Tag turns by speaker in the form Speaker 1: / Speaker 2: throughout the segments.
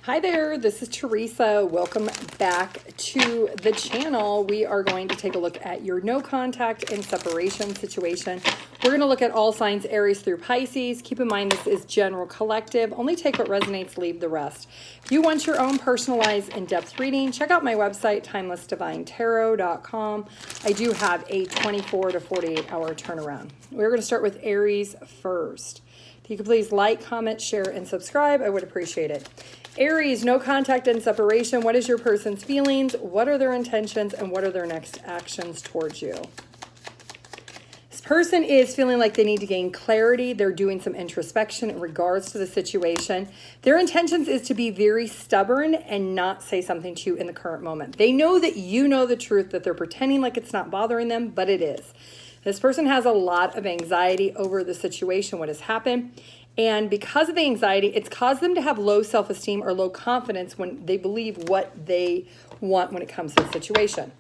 Speaker 1: Hi there, this is Teresa. Welcome back to the channel. We are going to take a look at your no contact and separation situation. We're going to look at all signs Aries through Pisces. Keep in mind this is general collective. Only take what resonates, leave the rest. If you want your own personalized in-depth reading, check out my website, TimelessDivineTarot.com. I do have a 24 to 48 hour turnaround. We're going to start with Aries first. If you could please like, comment, share, and subscribe, I would appreciate it. Aries, no contact and separation. What is your person's feelings? What are their intentions? And what are their next actions towards you? This person is feeling like they need to gain clarity. They're doing some introspection in regards to the situation. Their intentions is to be very stubborn and not say something to you in the current moment. They know that you know the truth, that they're pretending like it's not bothering them, but it is. This person has a lot of anxiety over the situation, what has happened. And because of the anxiety, it's caused them to have low self-esteem or low confidence when they believe what they want when it comes to the situation.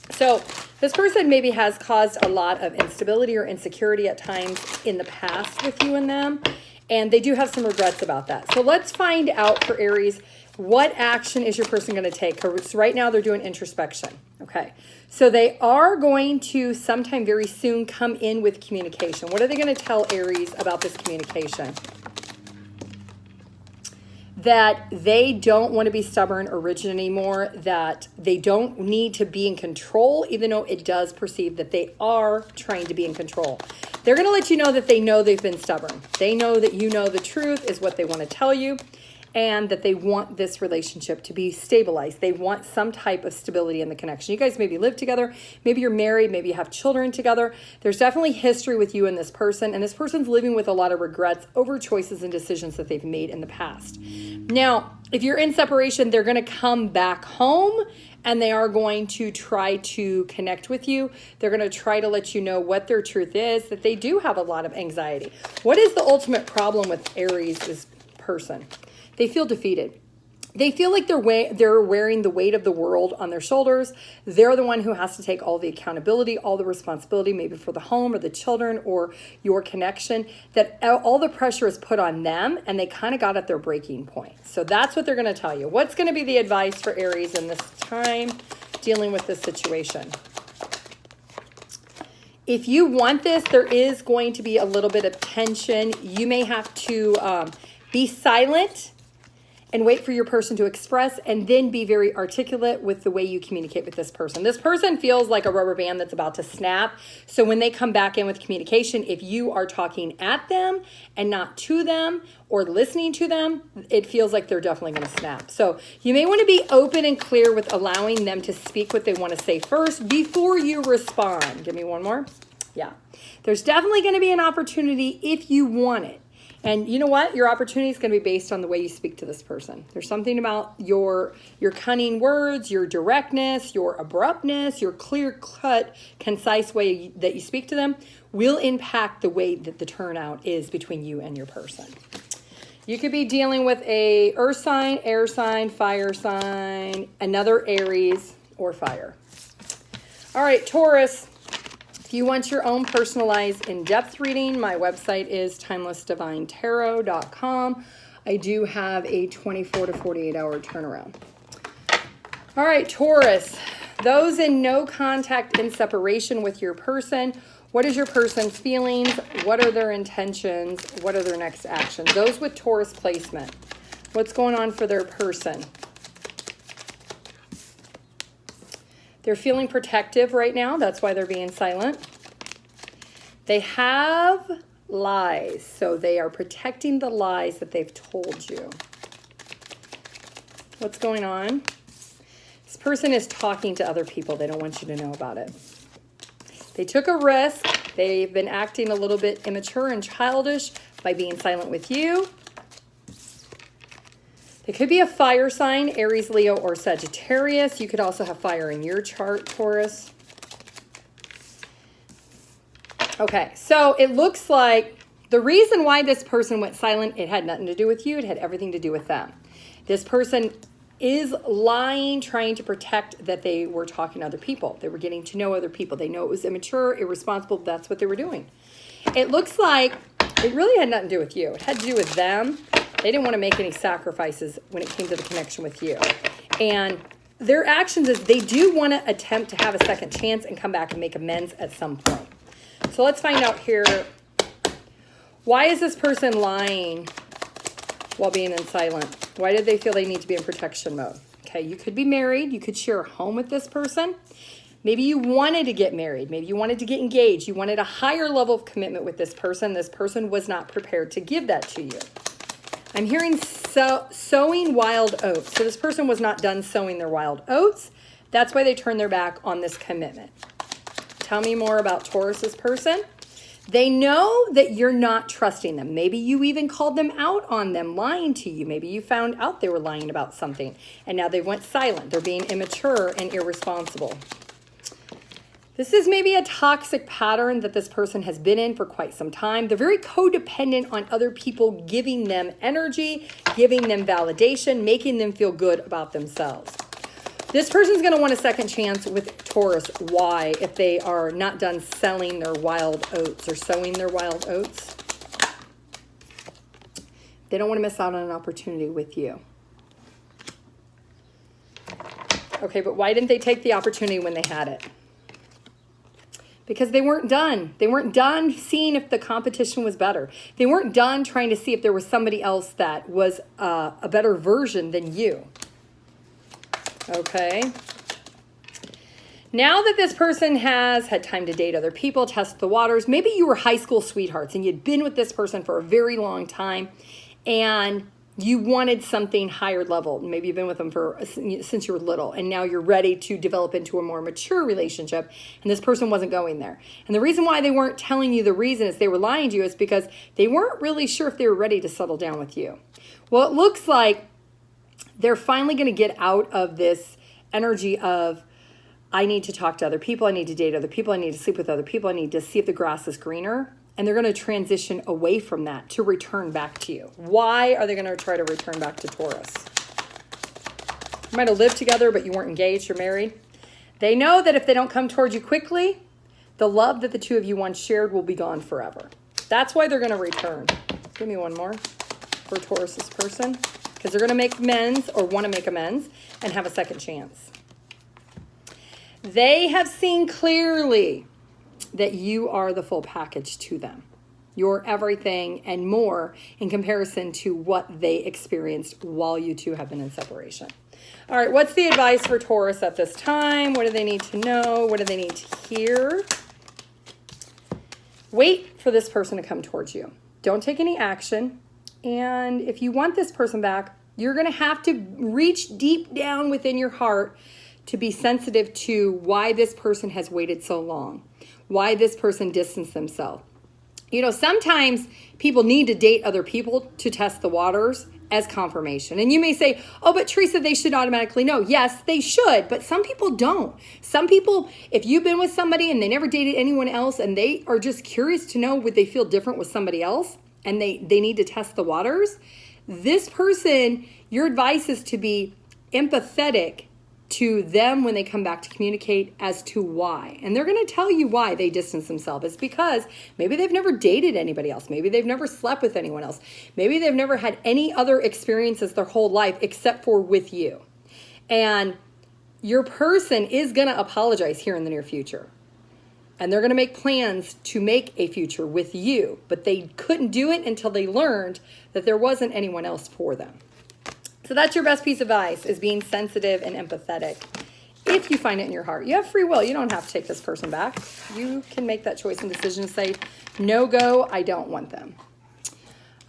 Speaker 1: So this person maybe has caused a lot of instability or insecurity at times in the past with you and them. And they do have some regrets about that. So let's find out for Aries, what action is your person going to take? Because right now they're doing introspection. Okay. So they are going to sometime very soon come in with communication. What are they going to tell Aries about this communication? That they don't want to be stubborn or rigid anymore, that they don't need to be in control, even though it does perceive that they are trying to be in control. They're going to let you know that they know they've been stubborn. They know that you know the truth is what they want to tell you, and that they want this relationship to be stabilized. They want some type of stability in the connection. You guys maybe live together, maybe you're married, maybe you have children together. There's definitely history with you and this person, and this person's living with a lot of regrets over choices and decisions that they've made in the past. Now, if you're in separation, they're going to come back home and they are going to try to connect with you. They're going to try to let you know what their truth is, that they do have a lot of anxiety. What is the ultimate problem with Aries' person? They feel defeated. They feel like they're wearing the weight of the world on their shoulders. They're the one who has to take all the accountability, all the responsibility, maybe for the home or the children or your connection, that all the pressure is put on them and they kind of got at their breaking point. So that's what they're going to tell you. What's going to be the advice for Aries in this time dealing with this situation? If you want this, there is going to be a little bit of tension. You may have to be silent and wait for your person to express, and then be very articulate with the way you communicate with this person. This person feels like a rubber band that's about to snap. So when they come back in with communication, if you are talking at them and not to them or listening to them, it feels like they're definitely going to snap. So you may want to be open and clear with allowing them to speak what they want to say first before you respond. Give me one more. Yeah. There's definitely going to be an opportunity if you want it. And you know what? Your opportunity is going to be based on the way you speak to this person. There's something about your cunning words, your directness, your abruptness, your clear-cut, concise way that you speak to them will impact the way that the turnout is between you and your person. You could be dealing with a earth sign, air sign, fire sign, another Aries, or fire. All right, Taurus. If you want your own personalized in-depth reading, my website is TimelessDivineTarot.com. I do have a 24 to 48 hour turnaround. All right, Taurus, those in no contact and separation with your person, what is your person's feelings? What are their intentions? What are their next actions? Those with Taurus placement, what's going on for their person? They're feeling protective right now. That's why they're being silent. They have lies. So they are protecting the lies that they've told you. What's going on? This person is talking to other people. They don't want you to know about it. They took a risk. They've been acting a little bit immature and childish by being silent with you. It could be a fire sign, Aries, Leo, or Sagittarius. You could also have fire in your chart, Taurus. Okay, so it looks like the reason why this person went silent, it had nothing to do with you. It had everything to do with them. This person is lying, trying to protect that they were talking to other people. They were getting to know other people. They know it was immature, irresponsible. That's what they were doing. It looks like it really had nothing to do with you. It had to do with them. They didn't want to make any sacrifices when it came to the connection with you. And their actions is they do want to attempt to have a second chance and come back and make amends at some point. So let's find out here. Why is this person lying while being in silent? Why did they feel they need to be in protection mode? Okay, you could be married. You could share a home with this person. Maybe you wanted to get married. Maybe you wanted to get engaged. You wanted a higher level of commitment with this person. This person was not prepared to give that to you. I'm hearing sowing wild oats. So this person was not done sowing their wild oats. That's why they turned their back on this commitment. Tell me more about Taurus's person. They know that you're not trusting them. Maybe you even called them out on them lying to you. Maybe you found out they were lying about something and now they went silent. They're being immature and irresponsible. This is maybe a toxic pattern that this person has been in for quite some time. They're very codependent on other people giving them energy, giving them validation, making them feel good about themselves. This person's going to want a second chance with Taurus. Why? If they are not done selling their wild oats or sowing their wild oats. They don't want to miss out on an opportunity with you. Okay, but why didn't they take the opportunity when they had it? Because they weren't done. They weren't done seeing if the competition was better. They weren't done trying to see if there was somebody else that was a better version than you. Okay. Now that this person has had time to date other people, test the waters, maybe you were high school sweethearts and you'd been with this person for a very long time and you wanted something higher level. Maybe you've been with them since you were little and now you're ready to develop into a more mature relationship and this person wasn't going there. And the reason why they weren't telling you the reason is they were lying to you is because they weren't really sure if they were ready to settle down with you. Well, it looks like they're finally going to get out of this energy of, I need to talk to other people, I need to date other people, I need to sleep with other people, I need to see if the grass is greener. And they're going to transition away from that to return back to you. Why are they going to try to return back to Taurus? You might have lived together, but you weren't engaged or married. They know that if they don't come towards you quickly, the love that the two of you once shared will be gone forever. That's why they're going to return. Give me one more for Taurus's person. Because they're going to make amends or want to make amends and have a second chance. They have seen clearly that you are the full package to them. You're everything and more in comparison to what they experienced while you two have been in separation. All right, what's the advice for Taurus at this time? What do they need to know? What do they need to hear? Wait for this person to come towards you. Don't take any action. And if you want this person back, you're going to have to reach deep down within your heart to be sensitive to why this person has waited so long, why this person distanced themselves. You know, sometimes people need to date other people to test the waters as confirmation. And you may say, oh, but Teresa, they should automatically know. Yes, they should, but some people don't. Some people, if you've been with somebody and they never dated anyone else and they are just curious to know would they feel different with somebody else and they need to test the waters, this person, your advice is to be empathetic to them when they come back to communicate as to why. And they're going to tell you why they distance themselves. It's because maybe they've never dated anybody else. Maybe they've never slept with anyone else. Maybe they've never had any other experiences their whole life except for with you. And your person is going to apologize here in the near future. And they're going to make plans to make a future with you. But they couldn't do it until they learned that there wasn't anyone else for them. So that's your best piece of advice, is being sensitive and empathetic. If you find it in your heart, you have free will. You don't have to take this person back. You can make that choice and decision to say, no go, I don't want them.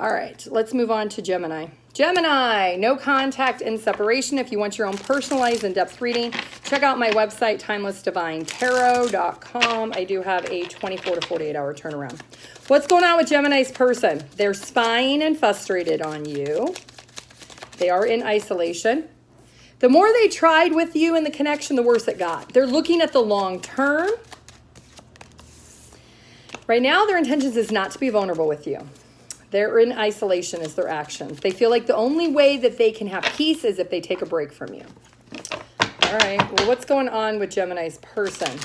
Speaker 1: All right, let's move on to Gemini. Gemini, no contact and separation. If you want your own personalized in-depth reading, check out my website, TimelessDivineTarot.com. I do have a 24 to 48 hour turnaround. What's going on with Gemini's person? They're spying and frustrated on you. They are in isolation. The more they tried with you in the connection, the worse it got. They're looking at the long term. Right now, their intentions is not to be vulnerable with you. They're in isolation is their actions. They feel like the only way that they can have peace is if they take a break from you. All right, well, what's going on with Gemini's person?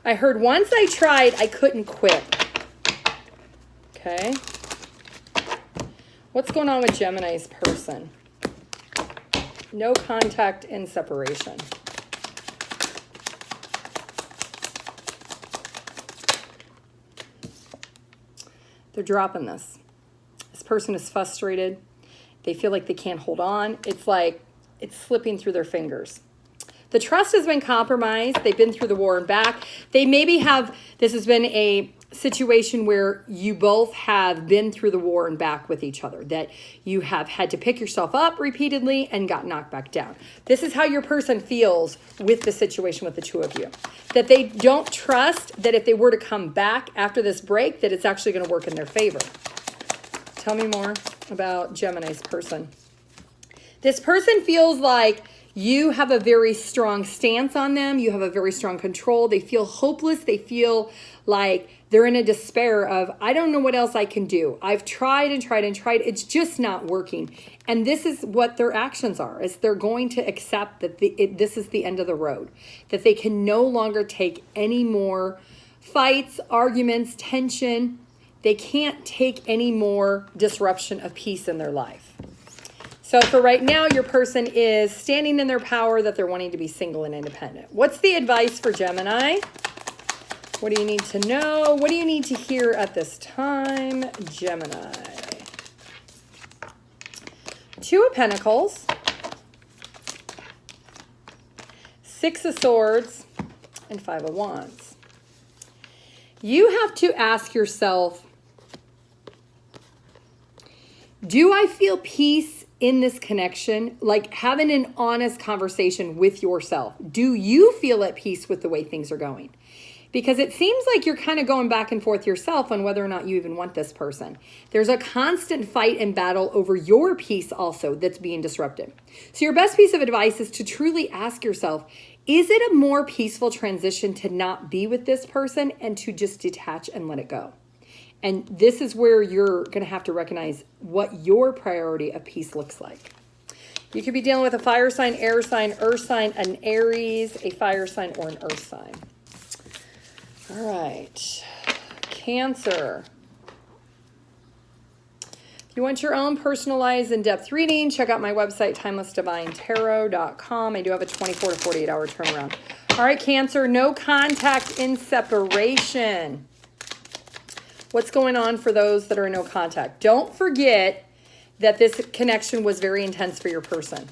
Speaker 1: I heard once I tried, I couldn't quit. Okay. What's going on with Gemini's person? No contact and separation. They're dropping this. This person is frustrated. They feel like they can't hold on. It's like it's slipping through their fingers. The trust has been compromised. They've been through the war and back. They maybe have, this has been a situation where you both have been through the war and back with each other, that you have had to pick yourself up repeatedly and got knocked back down. This is how your person feels with the situation with the two of you. That they don't trust that if they were to come back after this break, that it's actually going to work in their favor. Tell me more about Gemini's person. This person feels like you have a very strong stance on them. You have a very strong control. They feel hopeless. They feel like they're in a despair of, I don't know what else I can do. I've tried and tried and tried. It's just not working. And this is what their actions are, is they're going to accept that this is the end of the road, that they can no longer take any more fights, arguments, tension. They can't take any more disruption of peace in their life. So for right now, your person is standing in their power that they're wanting to be single and independent. What's the advice for Gemini? What do you need to know? What do you need to hear at this time, Gemini? Two of Pentacles, Six of Swords, and Five of Wands. You have to ask yourself, do I feel peace in this connection? Like having an honest conversation with yourself. Do you feel at peace with the way things are going? Because it seems like you're kind of going back and forth yourself on whether or not you even want this person. There's a constant fight and battle over your peace also that's being disrupted. So your best piece of advice is to truly ask yourself, is it a more peaceful transition to not be with this person and to just detach and let it go? And this is where you're going to have to recognize what your priority of peace looks like. You could be dealing with a fire sign, air sign, earth sign, an Aries, a fire sign, or an earth sign. All right. Cancer. If you want your own personalized in-depth reading, check out my website, TimelessDivineTarot.com. I do have a 24 to 48 hour turnaround. All right, Cancer, no contact in separation. What's going on for those that are in no contact? Don't forget that this connection was very intense for your person.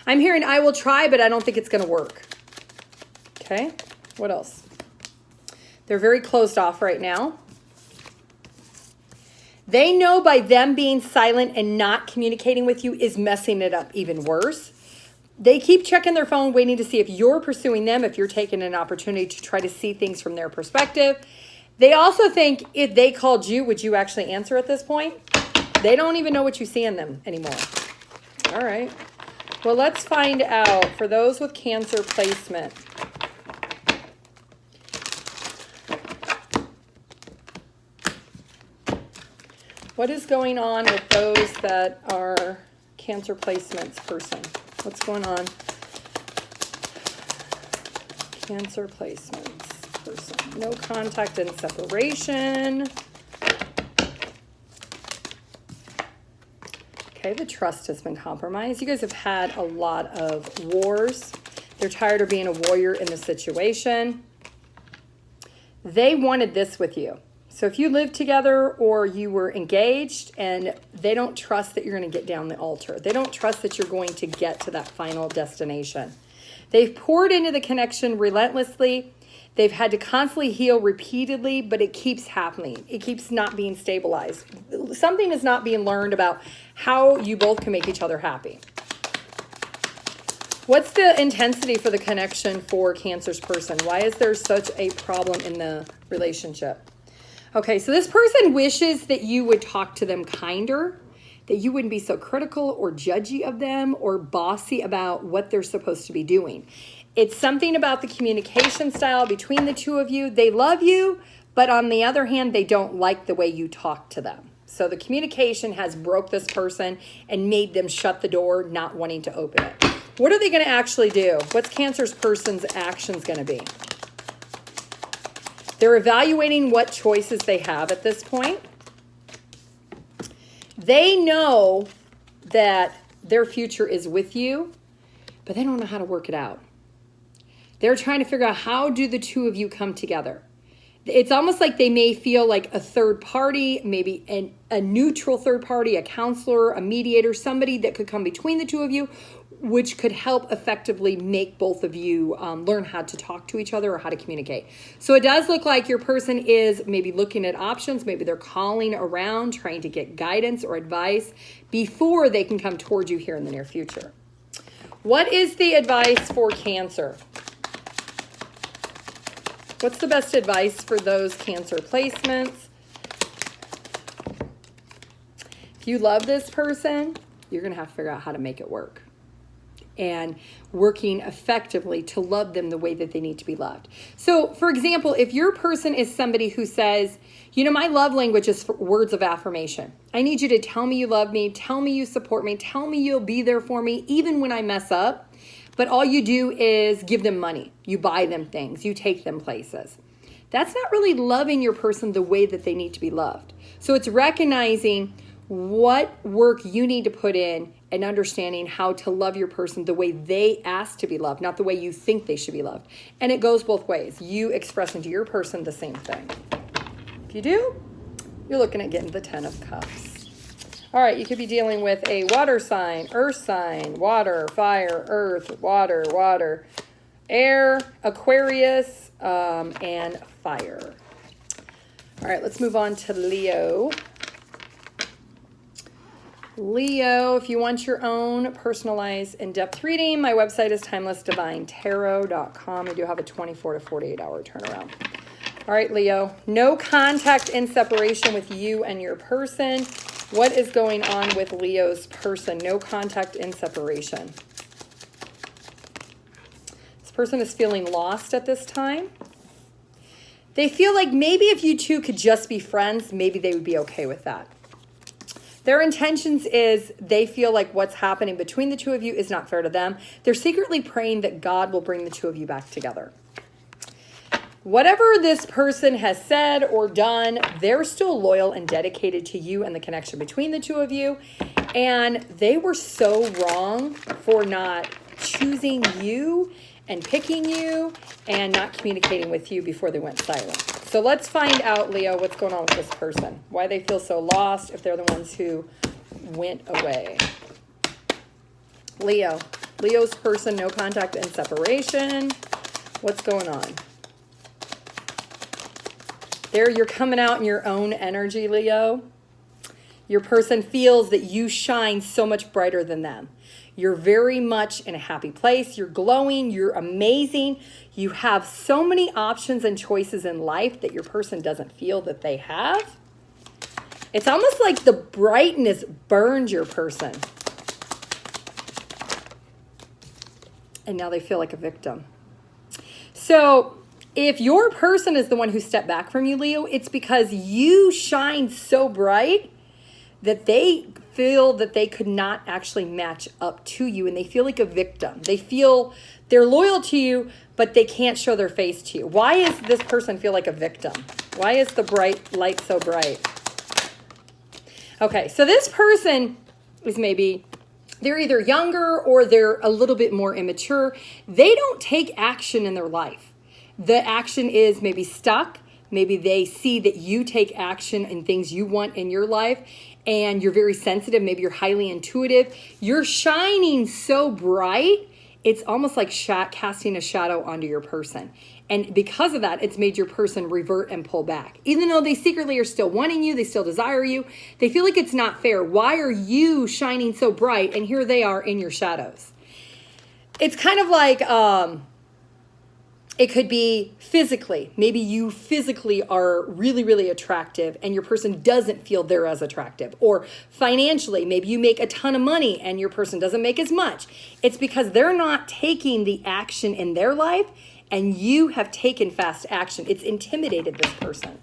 Speaker 1: I'm hearing, I will try, but I don't think it's going to work. Okay, what else? They're very closed off right now. They know by them being silent and not communicating with you is messing it up even worse. They keep checking their phone, waiting to see if you're pursuing them, if you're taking an opportunity to try to see things from their perspective. They also think if they called you, would you actually answer at this point? They don't even know what you see in them anymore. All right. Well, let's find out for those with Cancer placement. What is going on with those that are Cancer placements person? What's going on? Cancer placements person. No contact and separation. Okay, the trust has been compromised. You guys have had a lot of wars. They're tired of being a warrior in the situation. They wanted this with you. So if you live together or you were engaged and they don't trust that you're going to get down the altar. They don't trust that you're going to get to that final destination. They've poured into the connection relentlessly. They've had to constantly heal repeatedly, but it keeps happening. It keeps not being stabilized. Something is not being learned about how you both can make each other happy. What's the intensity for the connection for Cancer's person? Why is there such a problem in the relationship? Okay, so this person wishes that you would talk to them kinder, that you wouldn't be so critical or judgy of them or bossy about what they're supposed to be doing. It's something about the communication style between the two of you. They love you, but on the other hand, they don't like the way you talk to them. So the communication has broke this person and made them shut the door, not wanting to open it. What are they going to actually do? What's Cancer's person's actions going to be? They're evaluating what choices they have at this point. They know that their future is with you, but they don't know how to work it out. They're trying to figure out, how do the two of you come together? It's almost like they may feel like a third party, maybe a neutral third party, a counselor, a mediator, somebody that could come between the two of you, which could help effectively make both of you learn how to talk to each other or how to communicate. So it does look like your person is maybe looking at options. Maybe they're calling around, trying to get guidance or advice before they can come towards you here in the near future. What is the advice for Cancer? What's the best advice for those Cancer placements? If you love this person, you're going to have to figure out how to make it work. And working effectively to love them the way that they need to be loved. So, for example, if your person is somebody who says, you know, my love language is words of affirmation. I need you to tell me you love me, tell me you support me, tell me you'll be there for me, even when I mess up. But all you do is give them money. You buy them things. You take them places. That's not really loving your person the way that they need to be loved. So it's recognizing what work you need to put in and understanding how to love your person the way they ask to be loved, not the way you think they should be loved. And it goes both ways. You expressing to your person the same thing. If you do, you're looking at getting the 10 of Cups. All right, you could be dealing with a water sign, earth sign, water, fire, earth, water, water, air, Aquarius, and fire. All right, let's move on to Leo. Leo, if you want your own personalized in-depth reading, my website is TimelessDivineTarot.com. I do have a 24 to 48 hour turnaround. All right, Leo, no contact and separation with you and your person. What is going on with Leo's person? No contact and separation. This person is feeling lost at this time. They feel like maybe if you two could just be friends, maybe they would be okay with that. Their intentions is they feel like what's happening between the two of you is not fair to them. They're secretly praying that God will bring the two of you back together. Whatever this person has said or done, they're still loyal and dedicated to you and the connection between the two of you. And they were so wrong for not choosing you and picking you and not communicating with you before they went silent. So let's find out, Leo, what's going on with this person. Why they feel so lost if they're the ones who went away. Leo. Leo's person, no contact and separation. What's going on? There, you're coming out in your own energy, Leo. Your person feels that you shine so much brighter than them. You're very much in a happy place. You're glowing. You're amazing. You have so many options and choices in life that your person doesn't feel that they have. It's almost like the brightness burned your person. And now they feel like a victim. So if your person is the one who stepped back from you, Leo, it's because you shine so bright that they feel that they could not actually match up to you, and they feel like a victim. They feel they're loyal to you, but they can't show their face to you. Why is this person feel like a victim? Why is the bright light so bright? Okay, so this person is maybe, they're either younger or they're a little bit more immature. They don't take action in their life. The action is maybe stuck. Maybe they see that you take action in things you want in your life, and you're very sensitive. Maybe you're highly intuitive. You're shining so bright, it's almost like casting a shadow onto your person. And because of that, it's made your person revert and pull back. Even though they secretly are still wanting you, they still desire you, they feel like it's not fair. Why are you shining so bright and here they are in your shadows? It's kind of like, it could be physically. Maybe you physically are really, really attractive and your person doesn't feel they're as attractive. Or financially, maybe you make a ton of money and your person doesn't make as much. It's because they're not taking the action in their life and you have taken fast action. It's intimidated this person.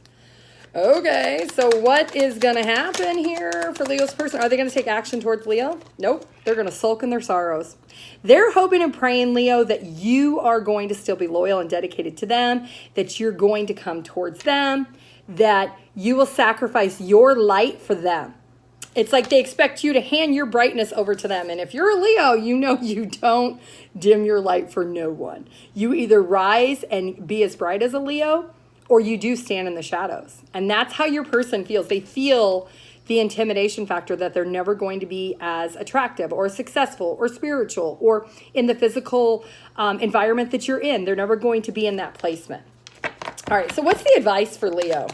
Speaker 1: Okay, so what is going to happen here for Leo's person? Are they going to take action towards Leo? Nope. They're going to sulk in their sorrows. They're hoping and praying, Leo, that you are going to still be loyal and dedicated to them, that you're going to come towards them, that you will sacrifice your light for them. It's like they expect you to hand your brightness over to them. And if you're a Leo, you know you don't dim your light for no one. You either rise and be as bright as a Leo, or you do stand in the shadows. And that's how your person feels. They feel the intimidation factor that they're never going to be as attractive or successful or spiritual or in the physical environment that you're in. They're never going to be in that placement. All right, so what's the advice for Leo?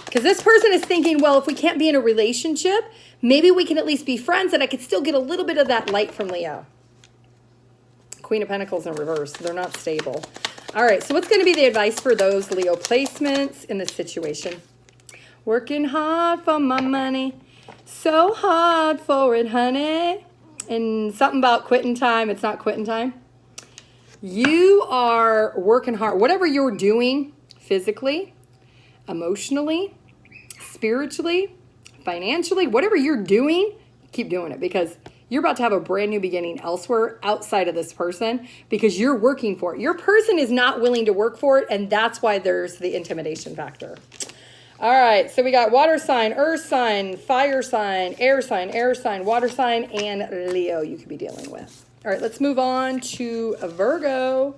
Speaker 1: Because this person is thinking, well, if we can't be in a relationship, maybe we can at least be friends and I could still get a little bit of that light from Leo. Queen of Pentacles in reverse. They're not stable. All right, so what's going to be the advice for those Leo placements in this situation? Working hard for my money. So hard for it, honey. And something about quitting time. It's not quitting time. You are working hard. Whatever you're doing physically, emotionally, spiritually, financially, whatever you're doing, keep doing it because you're about to have a brand new beginning elsewhere outside of this person because you're working for it. Your person is not willing to work for it, and that's why there's the intimidation factor. All right, so we got water sign, earth sign, fire sign, air sign, water sign, and Leo you could be dealing with. All right, let's move on to Virgo.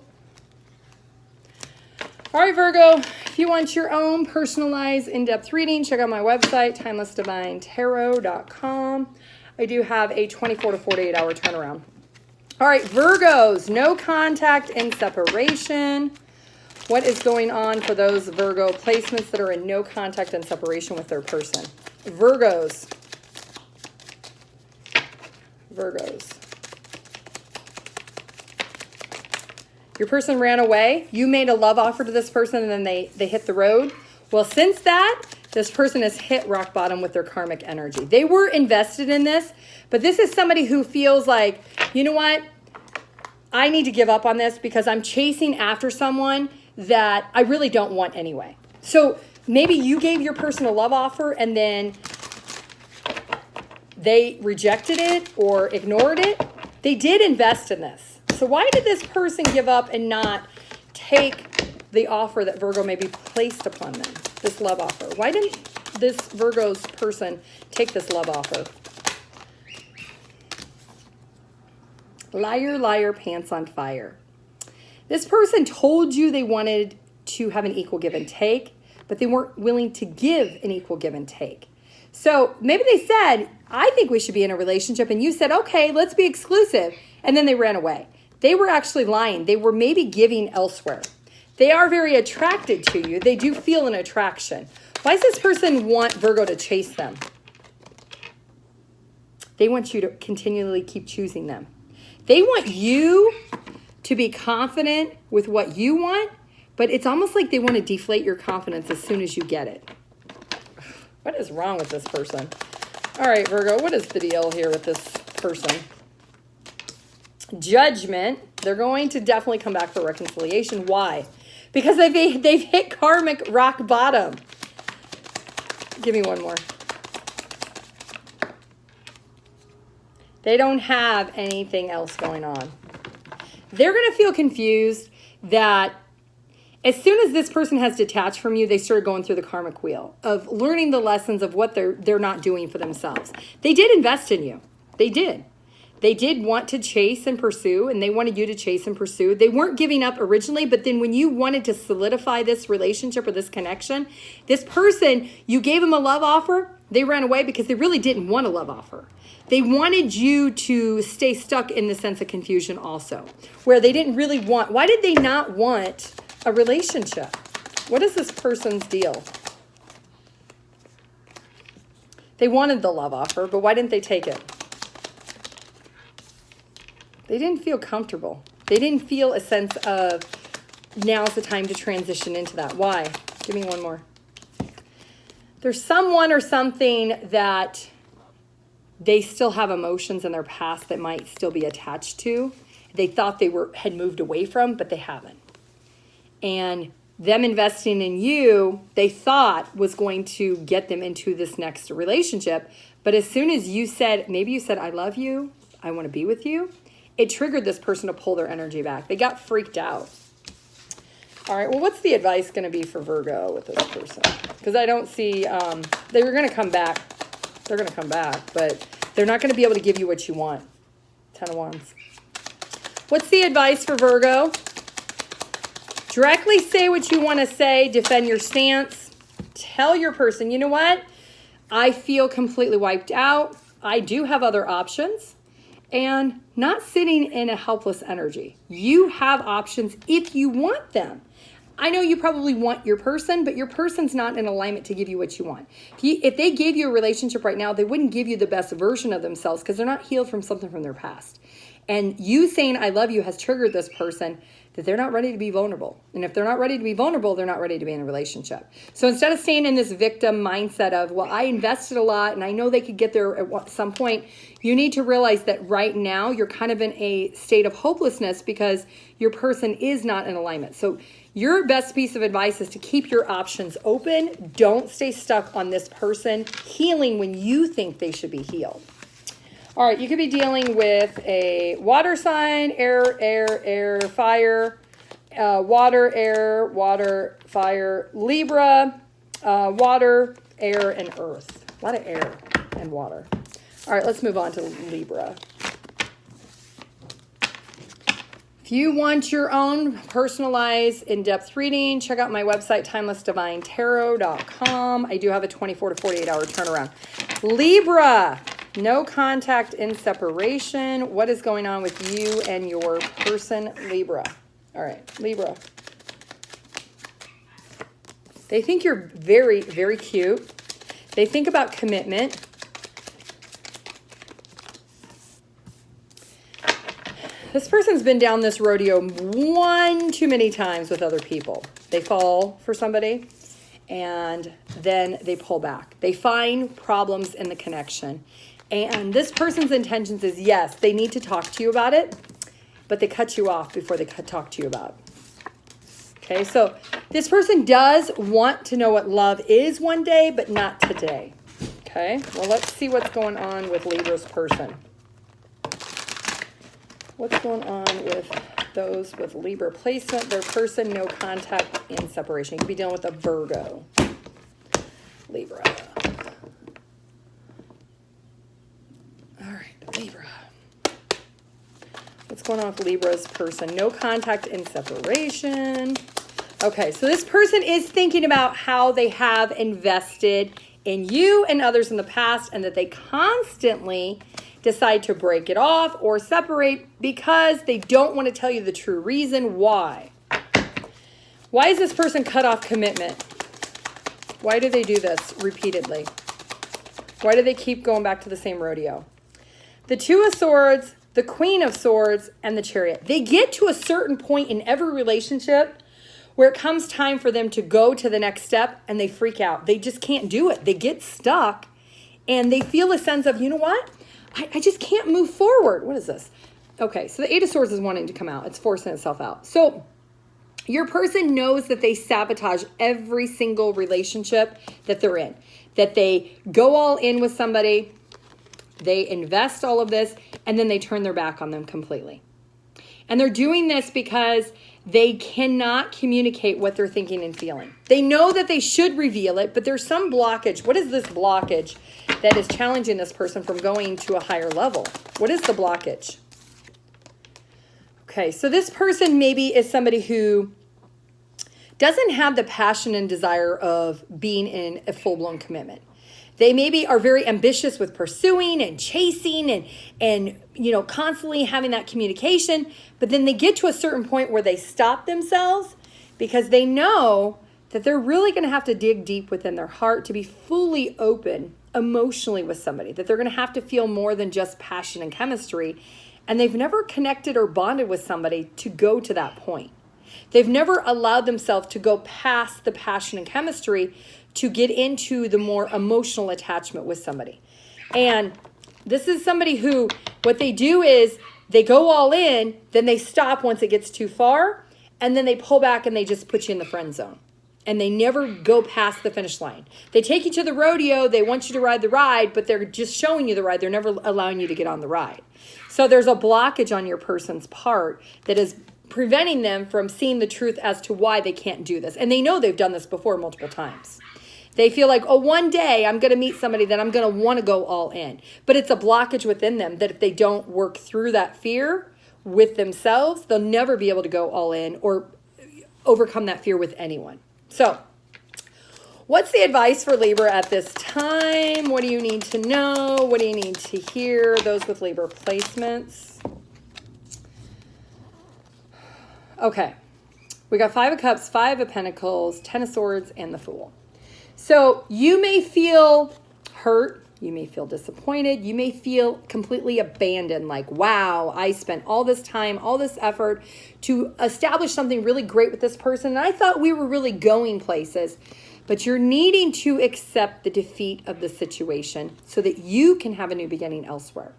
Speaker 1: All right, Virgo, if you want your own personalized in-depth reading, check out my website, TimelessDivineTarot.com. I do have a 24 to 48 hour turnaround. All right, Virgos, no contact and separation. What is going on for those Virgo placements that are in no contact and separation with their person? Virgos. Your person ran away. You made a love offer to this person and then they hit the road. Well, since that, this person has hit rock bottom with their karmic energy. They were invested in this, but this is somebody who feels like, you know what? I need to give up on this because I'm chasing after someone that I really don't want anyway. So maybe you gave your person a love offer and then they rejected it or ignored it. They did invest in this. So why did this person give up and not take the offer that Virgo maybe placed upon them, this love offer? Why didn't this Virgo's person take this love offer? Liar, liar, pants on fire. This person told you they wanted to have an equal give and take, but they weren't willing to give an equal give and take. So maybe they said, I think we should be in a relationship. And you said, okay, let's be exclusive. And then they ran away. They were actually lying. They were maybe giving elsewhere. They are very attracted to you. They do feel an attraction. Why does this person want Virgo to chase them? They want you to continually keep choosing them. They want you to be confident with what you want, but it's almost like they want to deflate your confidence as soon as you get it. What is wrong with this person? All right, Virgo, what is the deal here with this person? Judgment. They're going to definitely come back for reconciliation. Why? Because they've hit karmic rock bottom. Give me one more. They don't have anything else going on. They're going to feel confused that as soon as this person has detached from you, they started going through the karmic wheel of learning the lessons of what they're not doing for themselves. They did invest in you. They did. They did want to chase and pursue, and they wanted you to chase and pursue. They weren't giving up originally, but then when you wanted to solidify this relationship or this connection, this person, you gave them a love offer, they ran away because they really didn't want a love offer. They wanted you to stay stuck in the sense of confusion also, where they didn't really want. Why did they not want a relationship? What is this person's deal? They wanted the love offer, but why didn't they take it? They didn't feel comfortable. They didn't feel a sense of now's the time to transition into that. Why? Give me one more. There's someone or something that they still have emotions in their past that might still be attached to. They thought they had moved away from, but they haven't. And them investing in you, they thought was going to get them into this next relationship. But as soon as you said, maybe you said, I love you, I want to be with you, it triggered this person to pull their energy back. They got freaked out. All right, well, what's the advice going to be for Virgo with this person? Because I don't see, they're going to come back. They're going to come back, but they're not going to be able to give you what you want. 10 of Wands. What's the advice for Virgo? Directly say what you want to say. Defend your stance. Tell your person, you know what? I feel completely wiped out. I do have other options. And not sitting in a helpless energy. You have options if you want them. I know you probably want your person, but your person's not in alignment to give you what you want. If they gave you a relationship right now, they wouldn't give you the best version of themselves because they're not healed from something from their past. And you saying I love you has triggered this person that they're not ready to be vulnerable. And if they're not ready to be vulnerable, they're not ready to be in a relationship. So instead of staying in this victim mindset of, well, I invested a lot and I know they could get there at some point, you need to realize that right now you're kind of in a state of hopelessness because your person is not in alignment. So your best piece of advice is to keep your options open. Don't stay stuck on this person healing when you think they should be healed. All right, you could be dealing with a water sign, air, fire, water, fire, Libra, water, air, and earth. A lot of air and water. All right, let's move on to Libra. If you want your own personalized in-depth reading, check out my website, TimelessDivineTarot.com. I do have a 24 to 48 hour turnaround. Libra. No contact in separation. What is going on with you and your person, Libra? All right, Libra. They think you're very, very cute. They think about commitment. This person's been down this rodeo one too many times with other people. They fall for somebody and then they pull back. They find problems in the connection. And this person's intentions is, yes, they need to talk to you about it, but they cut you off before they talk to you about it. Okay, so this person does want to know what love is one day, but not today. Okay, well, let's see what's going on with Libra's person. What's going on with those with Libra placement? Their person, no contact in separation. You could be dealing with a Virgo. Libra. All right, Libra. What's going on with Libra's person? No contact in separation. Okay, so this person is thinking about how they have invested in you and others in the past and that they constantly decide to break it off or separate because they don't want to tell you the true reason why. Why is this person cut off commitment? Why do they do this repeatedly? Why do they keep going back to the same rodeo? The Two of Swords, the Queen of Swords, and the Chariot. They get to a certain point in every relationship where it comes time for them to go to the next step and they freak out. They just can't do it. They get stuck and they feel a sense of, you know what? I just can't move forward. What is this? Okay, so the Eight of Swords is wanting to come out. It's forcing itself out. So your person knows that they sabotage every single relationship that they're in. That they go all in with somebody, they invest all of this, and then they turn their back on them completely. And they're doing this because they cannot communicate what they're thinking and feeling. They know that they should reveal it, but there's some blockage. What is this blockage that is challenging this person from going to a higher level? What is the blockage? Okay, so this person maybe is somebody who doesn't have the passion and desire of being in a full-blown commitment. They maybe are very ambitious with pursuing and chasing and you know, constantly having that communication, but then they get to a certain point where they stop themselves because they know that they're really going to have to dig deep within their heart to be fully open emotionally with somebody, that they're going to have to feel more than just passion and chemistry, and they've never connected or bonded with somebody to go to that point. They've never allowed themselves to go past the passion and chemistry to get into the more emotional attachment with somebody. And this is somebody who, what they do is they go all in, then they stop once it gets too far, and then they pull back and they just put you in the friend zone. And they never go past the finish line. They take you to the rodeo, they want you to ride the ride, but they're just showing you the ride. They're never allowing you to get on the ride. So there's a blockage on your person's part that is preventing them from seeing the truth as to why they can't do this. And they know they've done this before multiple times. They feel like, oh, one day I'm going to meet somebody that I'm going to want to go all in. But it's a blockage within them that if they don't work through that fear with themselves, they'll never be able to go all in or overcome that fear with anyone. So, what's the advice for Libra at this time? What do you need to know? What do you need to hear? Those with Libra placements. Okay. We got 5 of Cups, 5 of Pentacles, 10 of Swords, and the Fool. So, you may feel hurt. You may feel disappointed. You may feel completely abandoned. Like, wow, I spent all this time, all this effort to establish something really great with this person. And I thought we were really going places. But you're needing to accept the defeat of the situation so that you can have a new beginning elsewhere.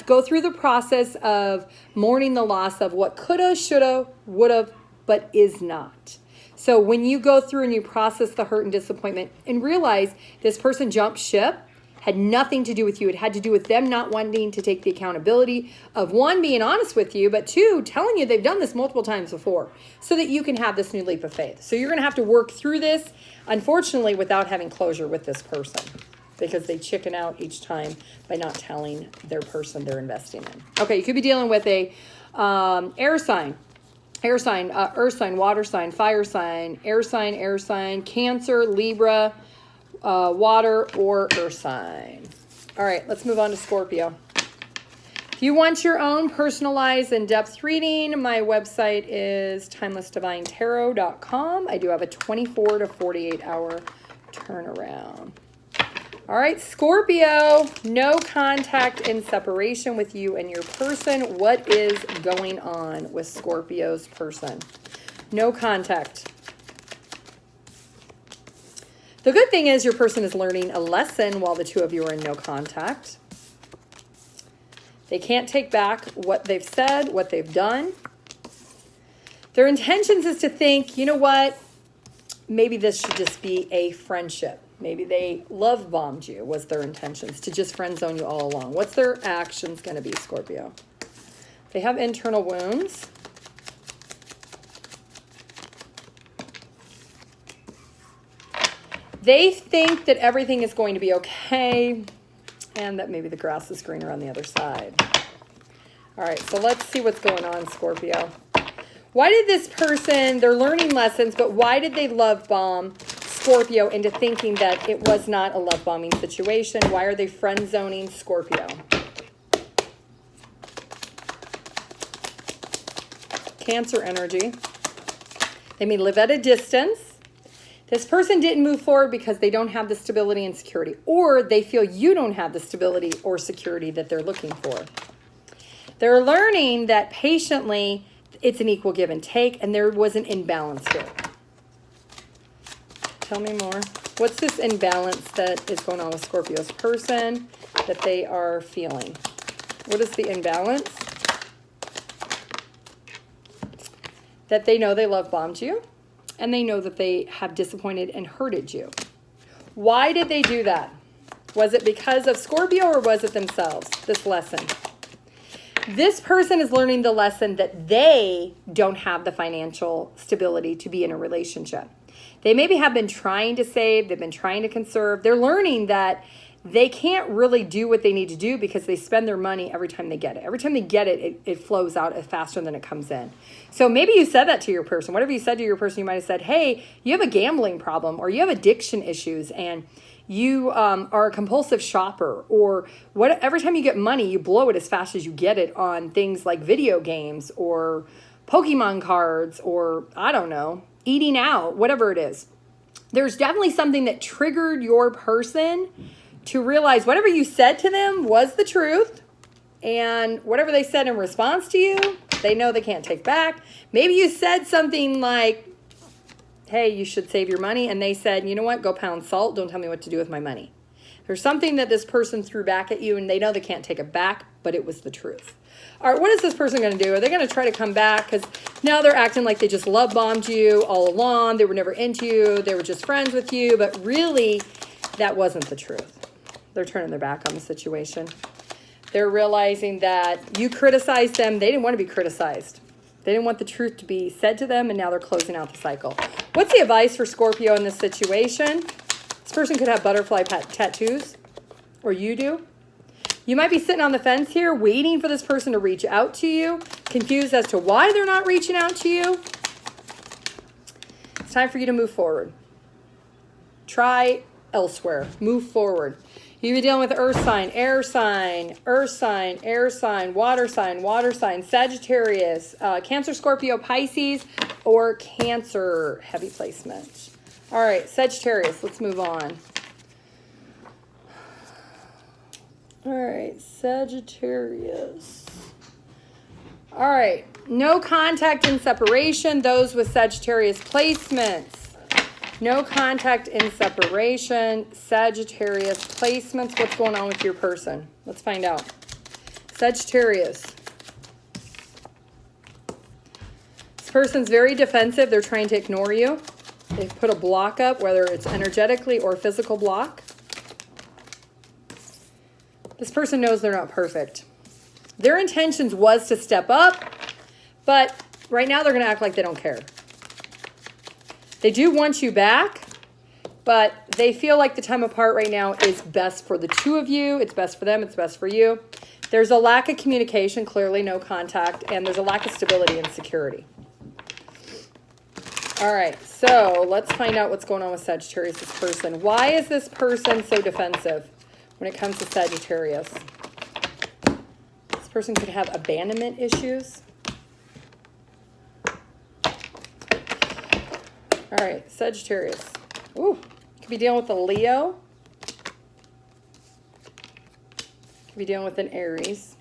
Speaker 1: Go through the process of mourning the loss of what coulda, shoulda, woulda, but is not. So when you go through and you process the hurt and disappointment and realize this person jumped ship, had nothing to do with you. It had to do with them not wanting to take the accountability of, one, being honest with you, but two, telling you they've done this multiple times before so that you can have this new leap of faith. So you're going to have to work through this, unfortunately, without having closure with this person because they chicken out each time by not telling their person they're investing in. Okay, you could be dealing with a air sign. Air sign, earth sign, water sign, fire sign, air sign, Cancer, Libra, water, or earth sign. All right, let's move on to Scorpio. If you want your own personalized in-depth reading, my website is TimelessDivineTarot.com. I do have a 24 to 48 hour turnaround. All right, Scorpio, no contact and separation with you and your person. What is going on with Scorpio's person? No contact. The good thing is your person is learning a lesson while the two of you are in no contact. They can't take back what they've said, what they've done. Their intentions is to think, you know what? Maybe this should just be a friendship. Maybe they love bombed you, was their intentions, to just friend zone you all along. What's their actions going to be, Scorpio? They have internal wounds. They think that everything is going to be okay and that maybe the grass is greener on the other side. All right, so let's see what's going on, Scorpio. Why did this person, they're learning lessons, but why did they love bomb Scorpio into thinking that it was not a love bombing situation? Why are they friend zoning Scorpio? Cancer energy. They may live at a distance. This person didn't move forward because they don't have the stability and security, or they feel you don't have the stability or security that they're looking for. They're learning that patiently it's an equal give and take, and there was an imbalance here. Tell me more. What's this imbalance that is going on with Scorpio's person that they are feeling? What is the imbalance? That they know they love bombed you, and they know that they have disappointed and hurted you. Why did they do that? Was it because of Scorpio or was it themselves, this lesson? This person is learning the lesson that they don't have the financial stability to be in a relationship. They maybe have been trying to save, they've been trying to conserve. They're learning that they can't really do what they need to do because they spend their money every time they get it. Every time they get it, it flows out faster than it comes in. So maybe you said that to your person. Whatever you said to your person, you might have said, hey, you have a gambling problem or you have addiction issues and you are a compulsive shopper, or every time you get money, you blow it as fast as you get it on things like video games or Pokemon cards or, I don't know, eating out, whatever it is. There's definitely something that triggered your person to realize whatever you said to them was the truth, and whatever they said in response to you, they know they can't take back. Maybe you said something like, hey, you should save your money, and they said, you know what, go pound salt, don't tell me what to do with my money. There's something that this person threw back at you and they know they can't take it back, but it was the truth. All right, what is this person going to do? Are they going to try to come back? Because now they're acting like they just love bombed you all along. They were never into you. They were just friends with you. But really, that wasn't the truth. They're turning their back on the situation. They're realizing that you criticized them. They didn't want to be criticized. They didn't want the truth to be said to them, and now they're closing out the cycle. What's the advice for Scorpio in this situation? This person could have butterfly tattoos, or you do. You might be sitting on the fence here waiting for this person to reach out to you, confused as to why they're not reaching out to you. It's time for you to move forward. Try elsewhere. Move forward. You'll be dealing with earth sign, air sign, earth sign, air sign, water sign, Sagittarius, Cancer, Scorpio, Pisces, or Cancer heavy placement. All right, Sagittarius, let's move on. All right, Sagittarius. All right, no contact and separation, those with Sagittarius placements. No contact and separation, Sagittarius placements. What's going on with your person? Let's find out. Sagittarius. This person's very defensive. They're trying to ignore you. They've put a block up, whether it's energetically or physical block. This person knows they're not perfect. Their intentions was to step up, but right now they're going to act like they don't care. They do want you back, but they feel like the time apart right now is best for the two of you. It's best for them. It's best for you. There's a lack of communication, clearly no contact, and there's a lack of stability and security. All right, so let's find out what's going on with Sagittarius, this person. Why is this person so defensive when it comes to Sagittarius? This person could have abandonment issues. All right, Sagittarius. Ooh, could be dealing with a Leo. Could be dealing with an Aries.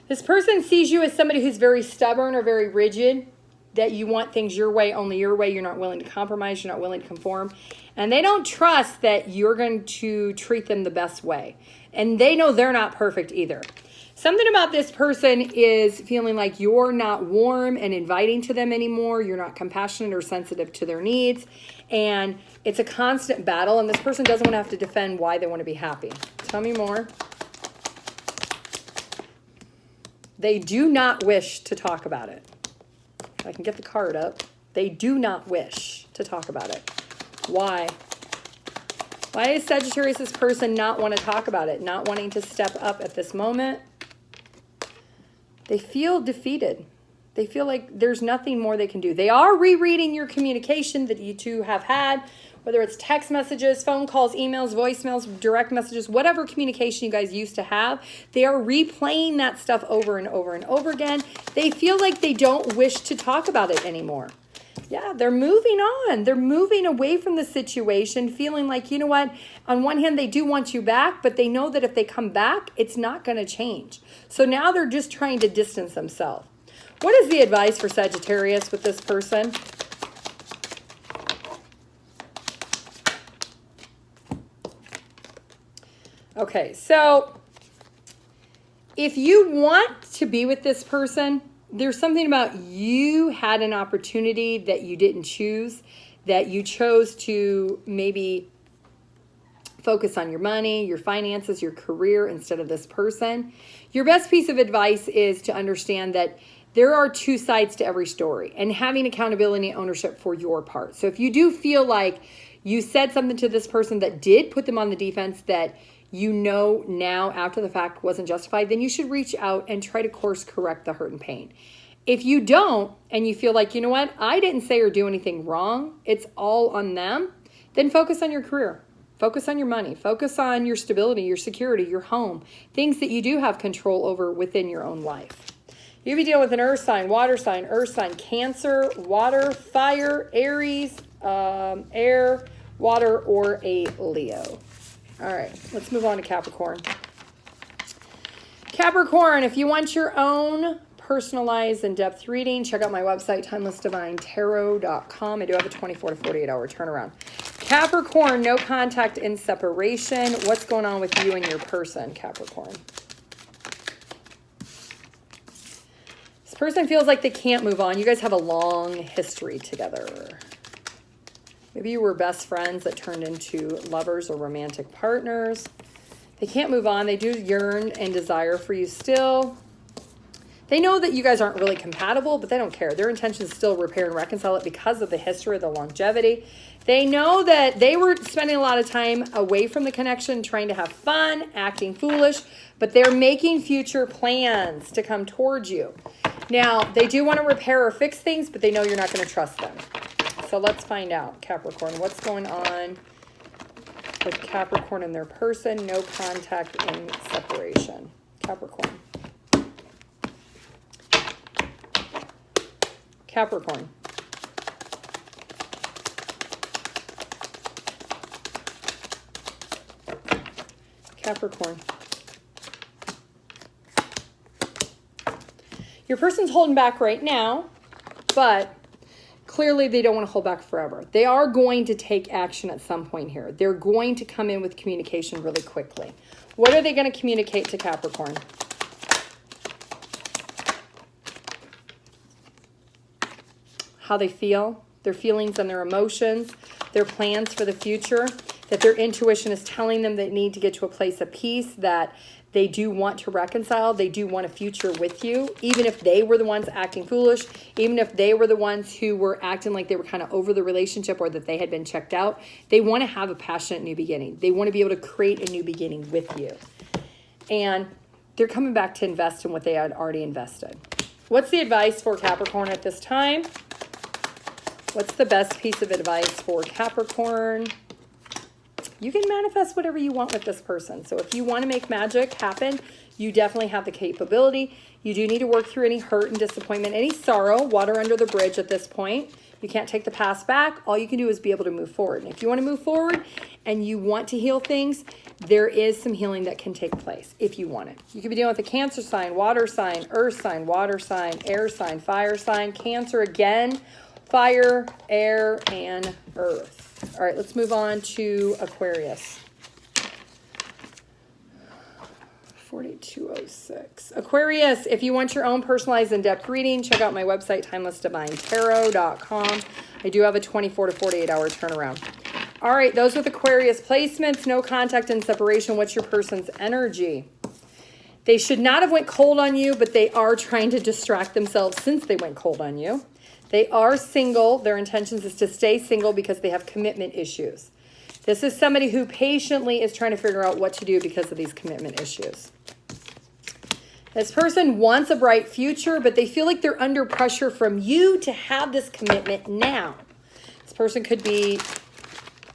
Speaker 1: This person sees you as somebody who's very stubborn or very rigid, that you want things your way, only your way. You're not willing to compromise. You're not willing to conform. And they don't trust that you're going to treat them the best way. And they know they're not perfect either. Something about this person is feeling like you're not warm and inviting to them anymore. You're not compassionate or sensitive to their needs. And it's a constant battle. And this person doesn't want to have to defend why they want to be happy. Tell me more. They do not wish to talk about it. If I can get the card up. They do not wish to talk about it. Why? Why does Sagittarius, this person, not want to talk about it? Not wanting to step up at this moment? They feel defeated. They feel like there's nothing more they can do. They are rereading your communication that you two have had, whether it's text messages, phone calls, emails, voicemails, direct messages, whatever communication you guys used to have. They are replaying that stuff over and over and over again. They feel like they don't wish to talk about it anymore. Yeah, they're moving on. They're moving away from the situation, feeling like, you know what, on one hand, they do want you back, but they know that if they come back, it's not going to change. So now they're just trying to distance themselves. What is the advice for Sagittarius with this person? Okay, so if you want to be with this person, there's something about you had an opportunity that you didn't choose, that you chose to maybe focus on your money, your finances, your career instead of this person. Your best piece of advice is to understand that there are two sides to every story and having accountability and ownership for your part. So if you do feel like you said something to this person that did put them on the defense that you know now after the fact wasn't justified, then you should reach out and try to course correct the hurt and pain. If you don't, and you feel like, you know what, I didn't say or do anything wrong, it's all on them, then focus on your career. Focus on your money. Focus on your stability, your security, your home, things that you do have control over within your own life. You'll be dealing with an earth sign, Cancer, water, fire, Aries, air, water, or a Leo. All right, let's move on to Capricorn. Capricorn, if you want your own personalized in-depth reading, check out my website, TimelessDivineTarot.com. I do have a 24 to 48 hour turnaround. Capricorn, no contact in separation. What's going on with you and your person, Capricorn? This person feels like they can't move on. You guys have a long history together. Maybe you were best friends that turned into lovers or romantic partners. They can't move on. They do yearn and desire for you still. They know that you guys aren't really compatible, but they don't care. Their intention is still repair and reconcile it because of the history, the longevity. They know that they were spending a lot of time away from the connection, trying to have fun, acting foolish, but they're making future plans to come towards you. Now, they do want to repair or fix things, but they know you're not going to trust them. So let's find out, Capricorn, what's going on with Capricorn and their person, no contact in separation. Capricorn. Capricorn. Capricorn. Your person's holding back right now, but clearly they don't want to hold back forever. They are going to take action at some point here. They're going to come in with communication really quickly. What are they going to communicate to Capricorn? How they feel, their feelings and their emotions, their plans for the future, that their intuition is telling them they need to get to a place of peace, that they do want to reconcile, they do want a future with you, even if they were the ones acting foolish, even if they were the ones who were acting like they were kind of over the relationship or that they had been checked out. They want to have a passionate new beginning. They want to be able to create a new beginning with you. And they're coming back to invest in what they had already invested. What's the advice for Capricorn at this time? What's the best piece of advice for Capricorn? You can manifest whatever you want with this person. So if you want to make magic happen, you definitely have the capability. You do need to work through any hurt and disappointment, any sorrow, water under the bridge at this point. You can't take the past back. All you can do is be able to move forward. And if you want to move forward and you want to heal things, there is some healing that can take place if you want it. You could be dealing with a Cancer sign, water sign, earth sign, water sign, air sign, fire sign, Cancer again, fire, air, and earth. All right, let's move on to Aquarius. 4206. Aquarius, if you want your own personalized in-depth reading, check out my website, TimelessDivineTarot.com. I do have a 24 to 48 hour turnaround. All right, those with Aquarius placements, no contact and separation. What's your person's energy? They should not have went cold on you, but they are trying to distract themselves since they went cold on you. They are single. Their intentions is to stay single because they have commitment issues. This is somebody who patiently is trying to figure out what to do because of these commitment issues. This person wants a bright future, but they feel like they're under pressure from you to have this commitment now. This person could be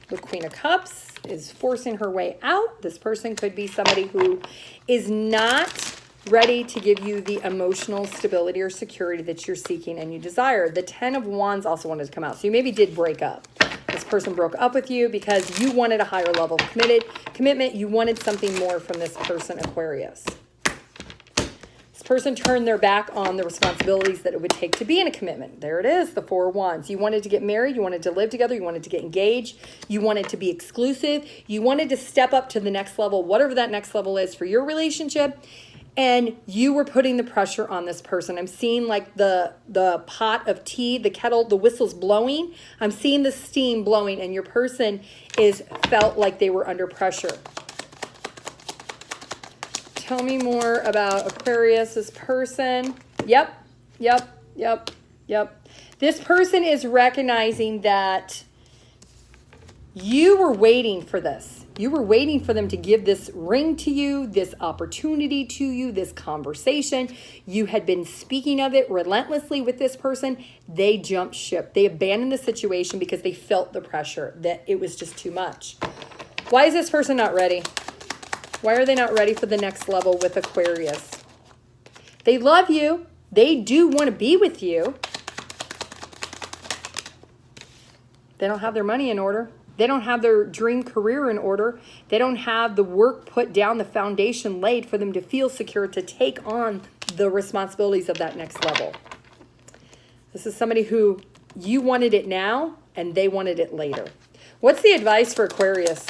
Speaker 1: the Queen of Cups, is forcing her way out. This person could be somebody who is not ready to give you the emotional stability or security that you're seeking and you desire. The 10 of Wands also wanted to come out. So you maybe did break up. This person broke up with you because you wanted a higher level of commitment. You wanted something more from this person, Aquarius. This person turned their back on the responsibilities that it would take to be in a commitment. There it is, the 4 of Wands. You wanted to get married. You wanted to live together. You wanted to get engaged. You wanted to be exclusive. You wanted to step up to the next level, whatever that next level is for your relationship. And you were putting the pressure on this person. I'm seeing like the pot of tea, the kettle, the whistle's blowing. I'm seeing the steam blowing and your person is felt like they were under pressure. Tell me more about Aquarius's person. Yep. This person is recognizing that you were waiting for this. You were waiting for them to give this ring to you, this opportunity to you, this conversation. You had been speaking of it relentlessly with this person. They jumped ship. They abandoned the situation because they felt the pressure that it was just too much. Why is this person not ready? Why are they not ready for the next level with Aquarius? They love you. They do want to be with you. They don't have their money in order. They don't have their dream career in order. They don't have the work put down, the foundation laid for them to feel secure to take on the responsibilities of that next level. This is somebody who you wanted it now and they wanted it later. What's the advice for Aquarius?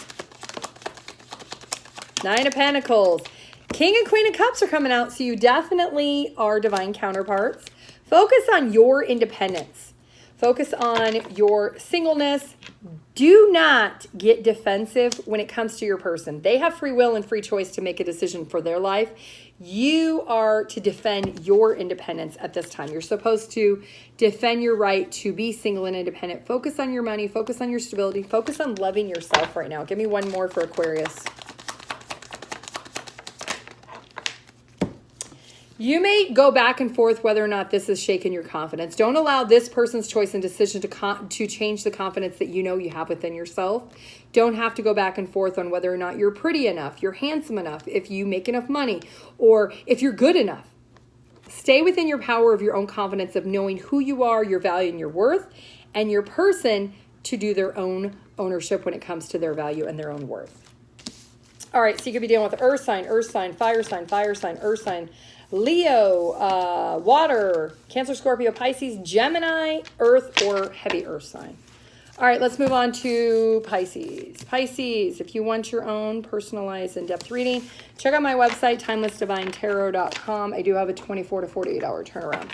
Speaker 1: Nine of Pentacles. King and Queen of Cups are coming out, so you definitely are divine counterparts. Focus on your independence. Focus on your singleness. Do not get defensive when it comes to your person. They have free will and free choice to make a decision for their life. You are to defend your independence at this time. You're supposed to defend your right to be single and independent. Focus on your money. Focus on your stability. Focus on loving yourself right now. Give me one more for Aquarius. You may go back and forth whether or not this is shaking your confidence. Don't allow this person's choice and decision to change the confidence that you know you have within yourself. Don't have to go back and forth on whether or not you're pretty enough, you're handsome enough, if you make enough money, or if you're good enough. Stay within your power of your own confidence of knowing who you are, your value and your worth, and your person to do their own ownership when it comes to their value and their own worth. All right, so you could be dealing with earth sign, fire sign, earth sign, Leo, water, Cancer, Scorpio, Pisces, Gemini, earth, or heavy earth sign. All right, let's move on to Pisces. Pisces, if you want your own personalized in-depth reading, check out my website, TimelessDivineTarot.com. I do have a 24 to 48 hour turnaround.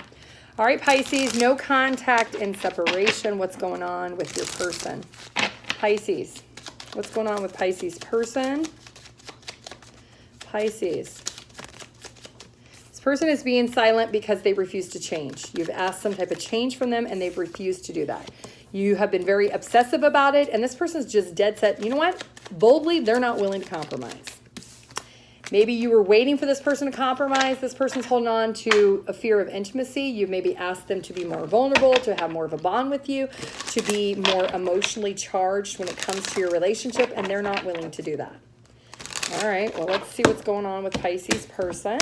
Speaker 1: All right, Pisces, no contact and separation. What's going on with your person? Pisces, what's going on with Pisces person? Pisces. This person is being silent because they refuse to change. You've asked some type of change from them and they've refused to do that. You have been very obsessive about it and this person's just dead set. You know what? Boldly, they're not willing to compromise. Maybe you were waiting for this person to compromise. This person's holding on to a fear of intimacy. You maybe asked them to be more vulnerable, to have more of a bond with you, to be more emotionally charged when it comes to your relationship, and they're not willing to do that. All right, well, let's see what's going on with Pisces person.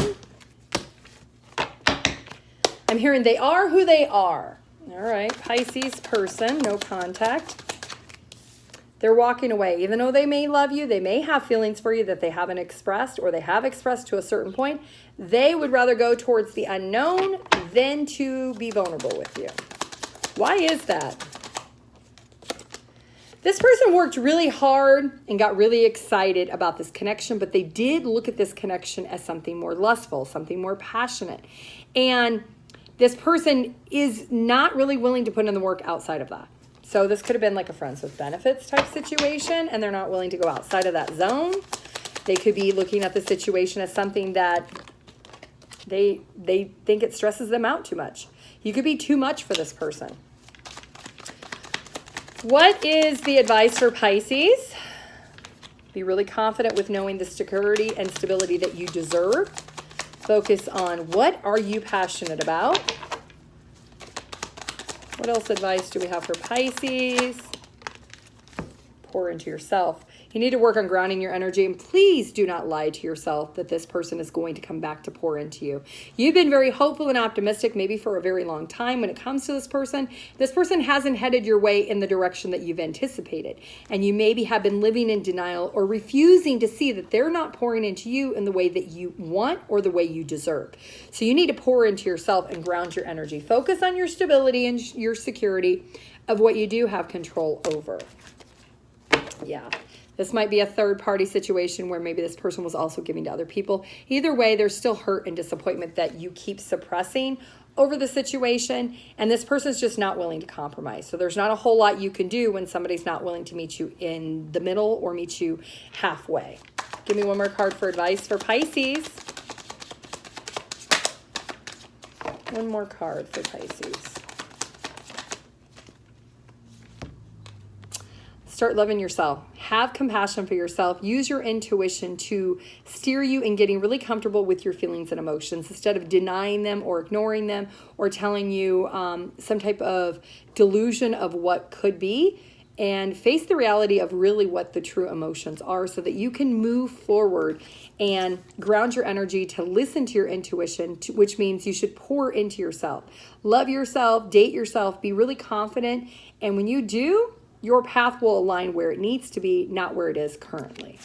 Speaker 1: I'm hearing they are who they are. All right, Pisces person, no contact. They're walking away. Even though they may love you, they may have feelings for you that they haven't expressed or they have expressed to a certain point. They would rather go towards the unknown than to be vulnerable with you. Why is that? This person worked really hard and got really excited about this connection, but they did look at this connection as something more lustful, something more passionate. And this person is not really willing to put in the work outside of that. So this could have been like a friends with benefits type situation, and they're not willing to go outside of that zone. They could be looking at the situation as something that they think it stresses them out too much. You could be too much for this person. What is the advice for Pisces? Be really confident with knowing the security and stability that you deserve. Focus on what are you passionate about. What else advice do we have for Pisces? Pour into yourself. You need to work on grounding your energy, and please do not lie to yourself that this person is going to come back to pour into you. You've been very hopeful and optimistic, maybe for a very long time when it comes to this person. This person hasn't headed your way in the direction that you've anticipated, and you maybe have been living in denial or refusing to see that they're not pouring into you in the way that you want or the way you deserve. So you need to pour into yourself and ground your energy. Focus on your stability and your security of what you do have control over. Yeah. This might be a third-party situation where maybe this person was also giving to other people. Either way, there's still hurt and disappointment that you keep suppressing over the situation, and this person's just not willing to compromise. So there's not a whole lot you can do when somebody's not willing to meet you in the middle or meet you halfway. Give me one more card for advice for Pisces. One more card for Pisces. Start loving yourself. Have compassion for yourself. Use your intuition to steer you in getting really comfortable with your feelings and emotions instead of denying them or ignoring them or telling you some type of delusion of what could be, and face the reality of really what the true emotions are so that you can move forward and ground your energy to listen to your intuition, which means you should pour into yourself. Love yourself, date yourself, be really confident, and when you do, your path will align where it needs to be, not where it is currently.